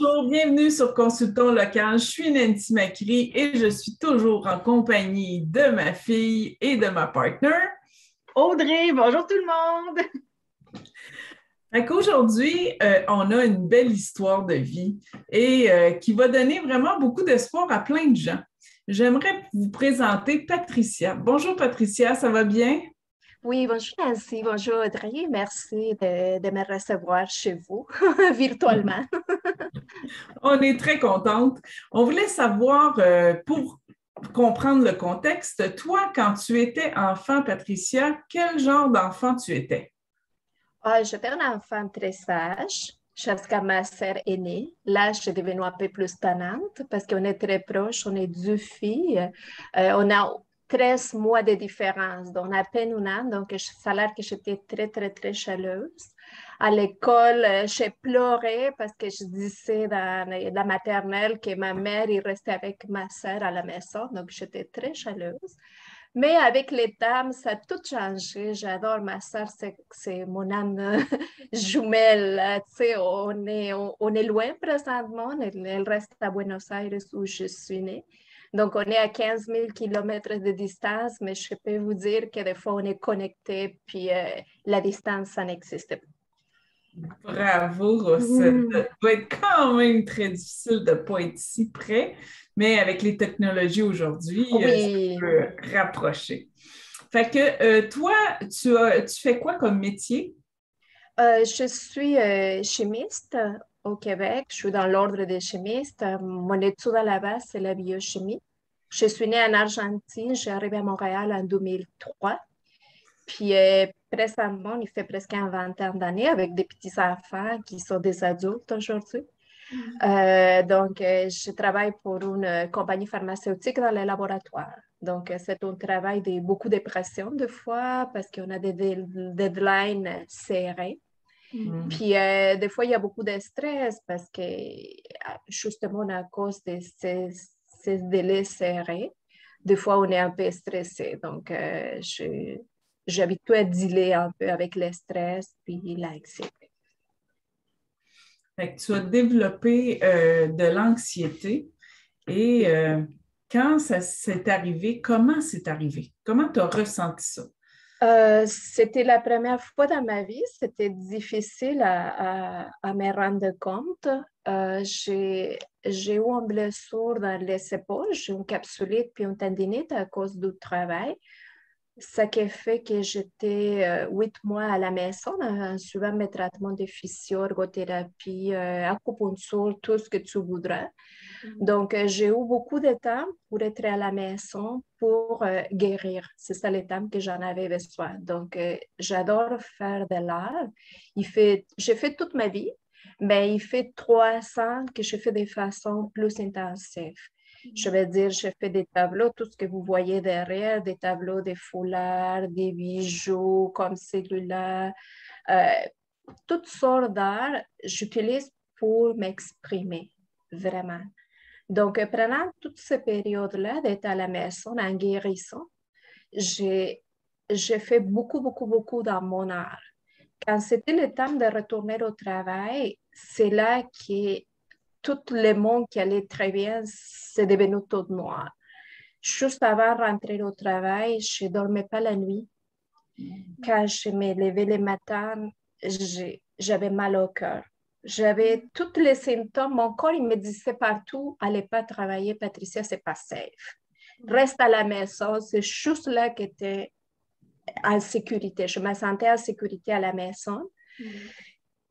Bonjour, bienvenue sur Consultons local. Je suis Nancy Macri et je suis toujours en compagnie de ma fille et de ma partenaire. Audrey, bonjour tout le monde! Fait qu'aujourd'hui, on a une belle histoire de vie et qui va donner vraiment beaucoup d'espoir à plein de gens. J'aimerais vous présenter Patricia. Bonjour Patricia, ça va bien? Oui, bonjour Nancy, bonjour Audrey, merci de me recevoir chez vous virtuellement. On est très contente. On voulait savoir, pour comprendre le contexte, toi, quand tu étais enfant, Patricia, quel genre d'enfant tu étais? J'étais un enfant très sage jusqu'à ma sœur aînée. Là, je suis devenue un peu plus tannante parce qu'on est très proches, on est deux filles. On a 13 mois de différence, donc à peine un an. Donc, ça a l'air que j'étais très, très, très chaleureuse. À l'école, j'ai pleuré parce que je disais dans la maternelle que ma mère, il restait avec ma sœur à la maison. Donc, j'étais très chaleureuse. Mais avec les dames, ça a tout changé. J'adore ma sœur, c'est mon âme jumelle. Tu sais, on est loin présentement. Elle reste à Buenos Aires où je suis née. Donc, on est à 15 000 kilomètres de distance, mais je peux vous dire que des fois, on est connectés, puis la distance, ça n'existe pas. Bravo, Rossette. Ça doit être quand même très difficile de ne pas être si près, mais avec les technologies aujourd'hui, ça Oui, peut rapprocher. Fait que toi, tu fais quoi comme métier? je suis chimiste au Québec. Je suis dans l'ordre des chimistes. Mon étude à la base, c'est la biochimie. Je suis née en Argentine. J'ai arrivé à Montréal en 2003. Puis précédemment, il fait presque une vingtaine d'années avec des petits-enfants qui sont des adultes aujourd'hui. Je travaille pour une compagnie pharmaceutique dans les laboratoires. Donc, c'est un travail de beaucoup de pression des fois parce qu'on a des deadlines serrés. Hmm. Puis, des fois, il y a beaucoup de stress parce que, justement, à cause de ces délais serrés, des fois, on est un peu stressé. Donc, j'habitue à dealer un peu avec le stress puis l'anxiété. Fait que tu as développé de l'anxiété et quand ça s'est arrivé, comment c'est arrivé? Comment tu as ressenti ça? C'était la première fois dans ma vie, c'était difficile à me rendre compte. J'ai eu une blessure dans les épaules, j'ai une capsulite puis une tendinite à cause du travail. Ce qui fait que j'étais 8 mois à la maison en suivant mes traitements de physio, ergothérapie, acupuncture, tout ce que tu voudras. Donc, j'ai eu beaucoup de temps pour être à la maison, pour guérir. C'est ça le temps que j'en avais besoin. Donc, j'adore faire de l'art. J'ai fait toute ma vie, mais il fait 3 ans que je fais de façon plus intensive. Je vais dire, je fais des tableaux, tout ce que vous voyez derrière, des tableaux, des foulards, des bijoux comme celui-là, euh, toutes sortes d'art, j'utilise pour m'exprimer, vraiment. Donc, pendant toute cette période-là d'être à la maison en guérison, j'ai, j'ai fait beaucoup, beaucoup, beaucoup dans mon art. Quand c'était le temps de retourner au travail, c'est là que tout le monde qui allait très bien, c'est devenu tout noir. Juste avant de rentrer au travail, je ne dormais pas la nuit. Quand je me levais le matin, j'avais mal au cœur. J'avais tous les symptômes. Mon corps, il me disait partout, allez pas travailler, Patricia, c'est pas safe. Reste à la maison. C'est juste là que tu es en sécurité. Je me sentais en sécurité à la maison.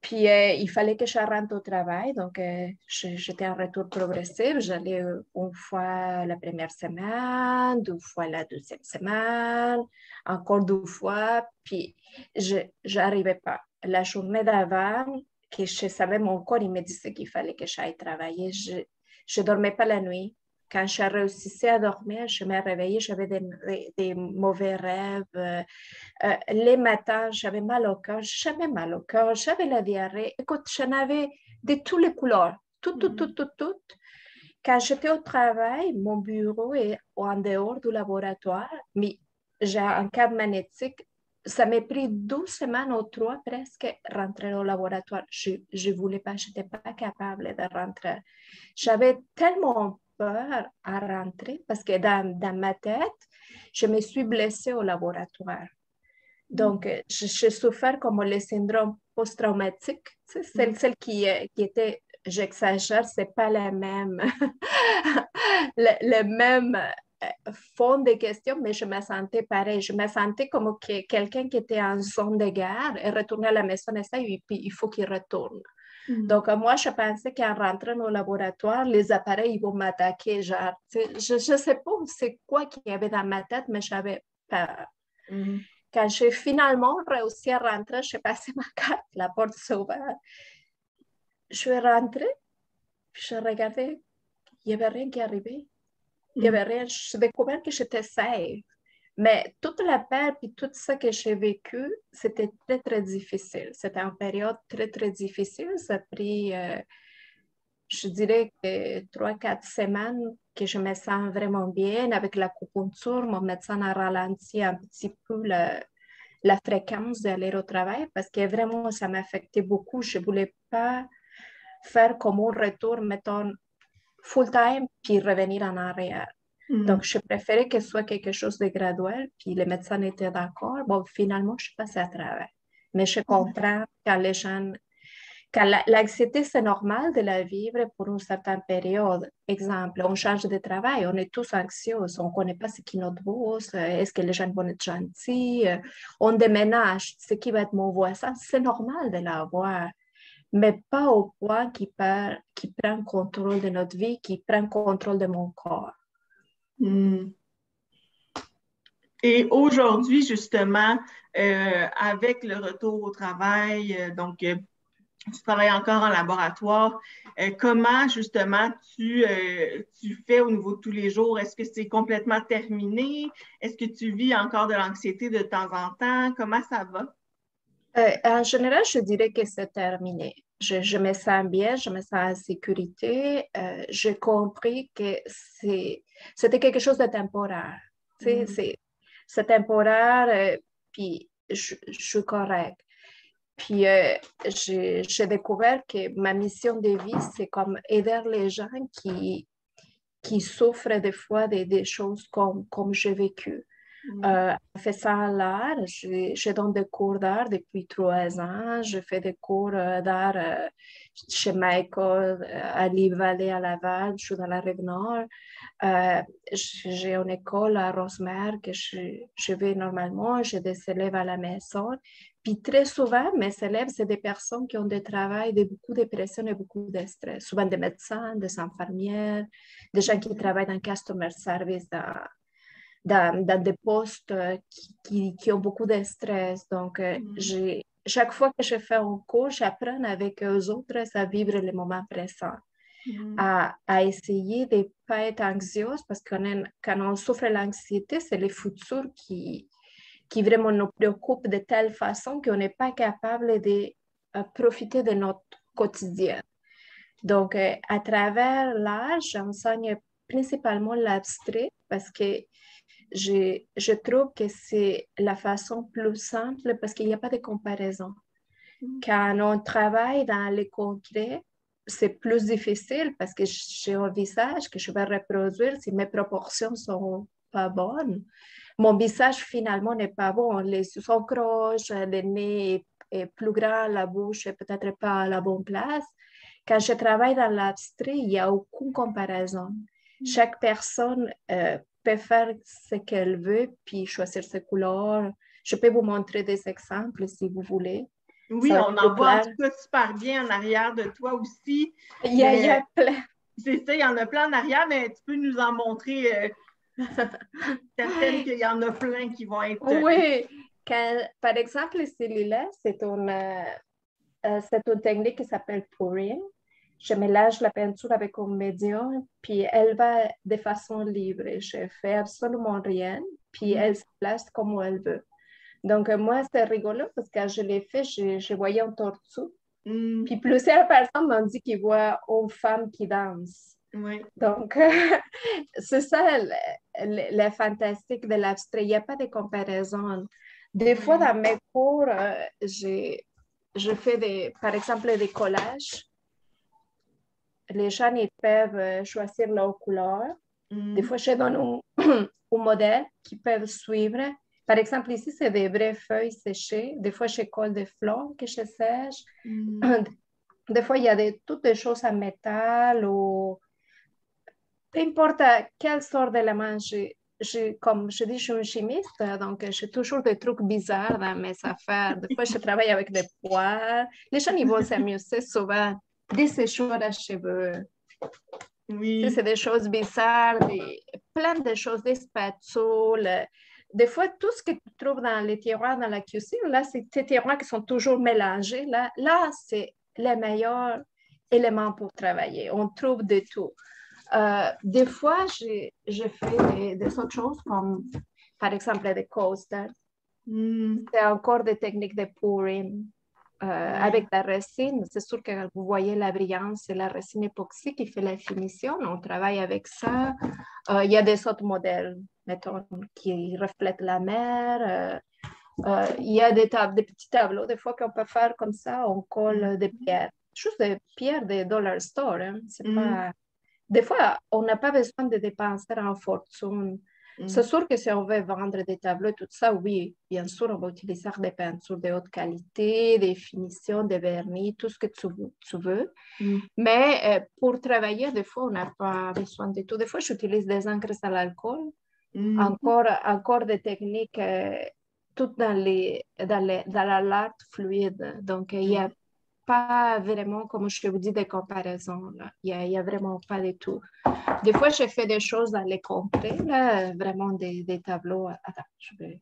Puis, il fallait que je rentre au travail. Donc, j'étais en retour progressif. J'allais une fois la première semaine, 2 fois la deuxième semaine, encore 2 fois. Puis, je n'arrivais pas. La journée d'avant, que je savais, mon corps, il me disait qu'il fallait que j'aille travailler. Je ne dormais pas la nuit. Quand je réussissais à dormir, je me réveillais, j'avais des mauvais rêves. Les matins, j'avais mal au cœur, j'avais mal au cœur, j'avais la diarrhée. Écoute, j'en avais de toutes les couleurs, tout, tout, tout, tout, tout. Quand j'étais au travail, mon bureau est en dehors du laboratoire, mais j'ai un câble magnétique ça m'a pris 12 semaines ou 3 presque rentrer au laboratoire. Je ne voulais pas, je n'étais pas capable de rentrer. J'avais tellement peur à rentrer parce que dans ma tête, je me suis blessée au laboratoire. Donc, j'ai souffert comme le syndrome post-traumatique. Tu sais, celle qui était, j'exagère, c'est pas la même, le même fond de questions, mais je me sentais pareil. Je me sentais comme que quelqu'un qui était en zone de guerre et retourné à la maison et ça, et puis il faut qu'il retourne. Donc, moi, je pensais qu'en rentrant au laboratoire, les appareils ils vont m'attaquer. Genre, je ne sais pas c'est quoi qu'il y avait dans ma tête, mais j'avais peur. Quand j'ai finalement réussi à rentrer, j'ai passé ma carte, la porte s'est ouverte. Je suis rentrée, puis je regardais, il n'y avait rien qui arrivait. Il n'y avait rien. J'ai découvert que j'étais safe. Mais toute la peur et tout ça que j'ai vécu, c'était très, très difficile. C'était une période très, très difficile. Ça a pris, je dirais, que 3, 4 semaines que je me sens vraiment bien. Avec l'acupuncture, mon médecin a ralenti un petit peu la fréquence d'aller au travail parce que vraiment, ça m'affectait beaucoup. Je ne voulais pas faire comme un retour, mettons, full-time, puis revenir en arrière. Donc, je préférais que ce soit quelque chose de graduel, puis les médecins étaient d'accord. Bon, finalement, je suis passée à travers. Mais je comprends quand les gens... Quand l'anxiété, c'est normal de la vivre pour une certaine période. Exemple, on change de travail, on est tous anxieux, on ne connaît pas ce qui est notre boss, est-ce que les gens vont être gentils, on déménage, ce qui va être mon voisin, c'est normal de l'avoir, mais pas au point qui prend contrôle de notre vie, qui prend contrôle de mon corps. Et aujourd'hui, justement, avec le retour au travail, tu travailles encore en laboratoire. Comment, justement, tu fais au niveau de tous les jours? Est-ce que c'est complètement terminé? Est-ce que tu vis encore de l'anxiété de temps en temps? Comment ça va? En général, je dirais que c'est terminé. Je me sens bien, je me sens en sécurité. J'ai compris que c'était quelque chose de temporaire. C'est temporaire, puis je suis correcte. Puis j'ai découvert que ma mission de vie, c'est comme aider les gens qui souffrent des fois des choses comme j'ai vécu. En faisant l'art, je donne des cours d'art depuis 3 ans. Je fais des cours d'art chez Michael, à Livre-Vallée, à Laval. Je suis dans la Rive-Nord. J'ai une école à Rosemère que je vais normalement. J'ai des élèves à la maison. Puis très souvent, mes élèves, c'est des personnes qui ont des travails de beaucoup de pression et beaucoup de stress. Souvent des médecins, des infirmières, des gens qui travaillent dans le customer service, dans des postes qui ont beaucoup de stress. Donc, chaque fois que je fais un cours, j'apprends avec eux autres à vivre les moments présents, à essayer de ne pas être anxieuse parce que quand on souffre l'anxiété, c'est le futur qui vraiment nous préoccupe de telle façon qu'on n'est pas capable de profiter de notre quotidien. Donc, à travers l'art, j'enseigne principalement l'abstrait parce que je trouve que c'est la façon plus simple parce qu'il n'y a pas de comparaison. Quand on travaille dans le concret, c'est plus difficile parce que j'ai un visage que je vais reproduire si mes proportions sont pas bonnes. Mon visage finalement n'est pas bon. Les yeux sont croches, le nez est plus grand, la bouche est peut-être pas à la bonne place. Quand je travaille dans l'abstrait, il n'y a aucune comparaison. Chaque personne peut faire ce qu'elle veut, puis choisir ses couleurs. Je peux vous montrer des exemples si vous voulez. Oui, on en voit en tout cas super bien en arrière de toi aussi. Il y a plein. C'est ça, il y en a plein en arrière, mais tu peux nous en montrer certaines qu'il y en a plein qui vont être... Oui, par exemple, celui-là, c'est une technique qui s'appelle pouring. Je mélange la peinture avec un médium, puis elle va de façon libre. Je fais absolument rien, puis elle se place comme elle veut. Donc, moi, c'était rigolo parce que quand je l'ai fait, je voyais un tortue. Puis plusieurs personnes m'ont dit qu'ils voient une femme qui danse. Donc, c'est ça le fantastique de l'abstrait. Il n'y a pas de comparaison. Des fois, dans mes cours, je fais, par exemple, des collages. Les gens ils peuvent choisir leurs couleurs. Des fois, je donne un modèle qu'ils peuvent suivre. Par exemple, ici, c'est des vraies feuilles séchées. Des fois, je colle des fleurs que je sèche. Des fois, il y a toutes des choses en métal ou peu importe quelle sorte d'élément. Comme je dis, je suis une chimiste, donc j'ai toujours des trucs bizarres dans mes affaires. Des fois, je travaille avec des poils. Les gens, ils vont s'amuser souvent. Des séchoirs à cheveux. Oui. C'est des choses bizarres, plein de choses, des spatules. Des fois, tout ce que tu trouves dans les tiroirs, dans la cuisine, là, c'est des tiroirs qui sont toujours mélangés. Là c'est les meilleurs éléments pour travailler. On trouve de tout. Des fois, je fais des autres choses comme, par exemple, des coasters. C'est encore des techniques de pouring. Avec la résine, c'est sûr que vous voyez la brillance, c'est la résine époxy qui fait la finition. On travaille avec ça. Il y a des autres modèles, mettons, qui reflètent la mer. Il y a des petits tableaux, des fois qu'on peut faire comme ça, on colle des pierres. Juste des pierres des dollar store. Hein. C'est pas... Des fois, on n'a pas besoin de dépenser en fortune. C'est sûr que si on veut vendre des tableaux et tout ça, oui, bien sûr, on va utiliser des peintures de haute qualité, des finitions, des vernis, tout ce que tu veux. Mais pour travailler, des fois, on n'a pas besoin de tout. Des fois, j'utilise des encres à l'alcool, encore des techniques, toutes dans l'art fluide. Donc, il y a pas vraiment, comme je vous dis, des comparaisons. Là. Il n'y a vraiment pas de tout. Des fois, je fais des choses dans les complets, là, vraiment des tableaux. Attends, je vais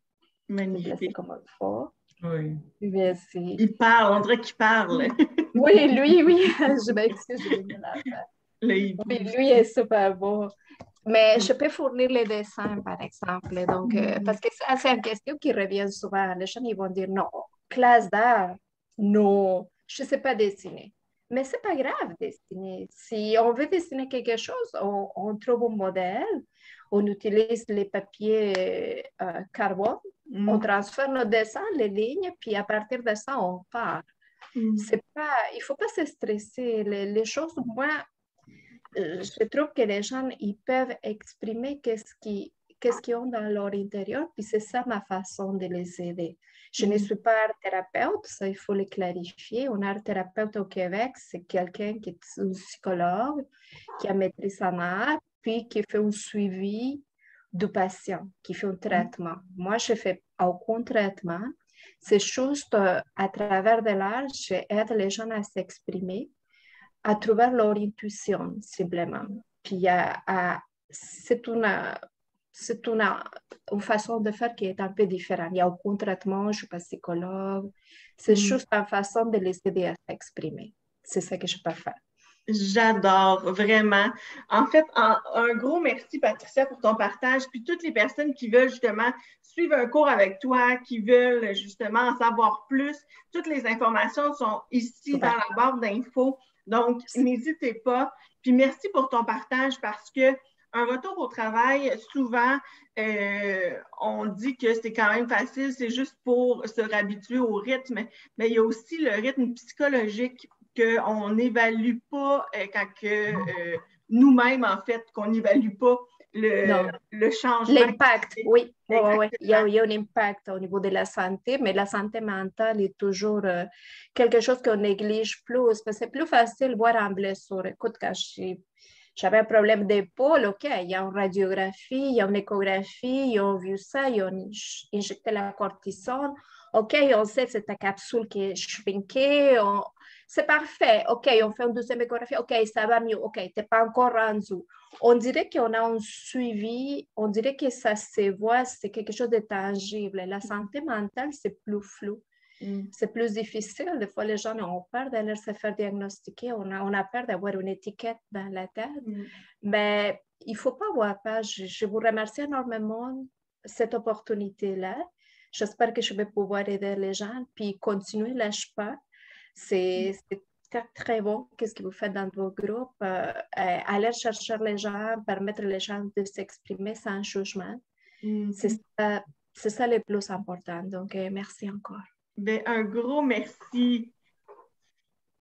me placer comme il faut. Oui. Merci. Il parle, on dirait qu'il parle. Oui, lui, je m'excuse, je vais la faire. Oui, lui est super beau. Mais je peux fournir les dessins, par exemple. Donc, parce que ça, c'est une question qui revient souvent. Les gens ils vont dire non, classe d'art, non, je ne sais pas dessiner. Mais ce n'est pas grave dessiner. Si on veut dessiner quelque chose, on trouve un modèle, on utilise les papiers carbone, on transfère nos dessins, les lignes, puis à partir de ça, on part. C'est pas, il ne faut pas se stresser. Les choses, moi, je trouve que les gens, ils peuvent exprimer qu'est-ce qu'ils ont dans leur intérieur, puis c'est ça ma façon de les aider. Je ne suis pas art thérapeute, ça il faut le clarifier. Un art thérapeute au Québec, c'est quelqu'un qui est un psychologue, qui a maîtrisé en art, puis qui fait un suivi du patient, qui fait un traitement. Moi, je fais aucun traitement. C'est juste à travers de l'art, j'aide les gens à s'exprimer, à trouver leur intuition, simplement. Puis, c'est une façon de faire qui est un peu différente. Il n'y a aucun traitement, je ne suis pas psychologue. C'est juste une façon de les aider à s'exprimer. C'est ça que je peux faire. J'adore, vraiment. En fait, un gros merci, Patricia, pour ton partage. Puis toutes les personnes qui veulent justement suivre un cours avec toi, qui veulent justement en savoir plus, toutes les informations sont ici dans la barre d'infos. Donc, n'hésitez pas. Puis merci pour ton partage parce que un retour au travail, souvent, on dit que c'est quand même facile, c'est juste pour se réhabituer au rythme, mais il y a aussi le rythme psychologique qu'on n'évalue pas quand nous-mêmes, en fait, qu'on n'évalue pas le changement. L'impact, oui. Il y a un impact au niveau de la santé, mais la santé mentale est toujours quelque chose qu'on néglige plus, parce que c'est plus facile de voir en blessure. Écoute, quand j'avais un problème d'épaule, OK, il y a une radiographie, il y a une échographie, ils ont vu ça, ils ont injecté la cortisone. OK, on sait que c'est ta capsule qui est shrinkée, c'est parfait. OK, on fait une deuxième échographie. OK, ça va mieux. OK, tu n'es pas encore rendu. On dirait qu'on a un suivi, on dirait que ça se voit, c'est quelque chose de tangible. La santé mentale, c'est plus flou. C'est plus difficile. Des fois, les gens ont peur d'aller se faire diagnostiquer. On a peur d'avoir une étiquette dans la tête. Mais il ne faut pas avoir peur. Je vous remercie énormément de cette opportunité-là. J'espère que je vais pouvoir aider les gens. Puis continuer, lâche pas. C'est très bon. Qu'est-ce que vous faites dans vos groupes? Aller chercher les gens, permettre les gens de s'exprimer sans jugement. C'est ça c'est ça le plus important. Donc, merci encore. Bien, un gros merci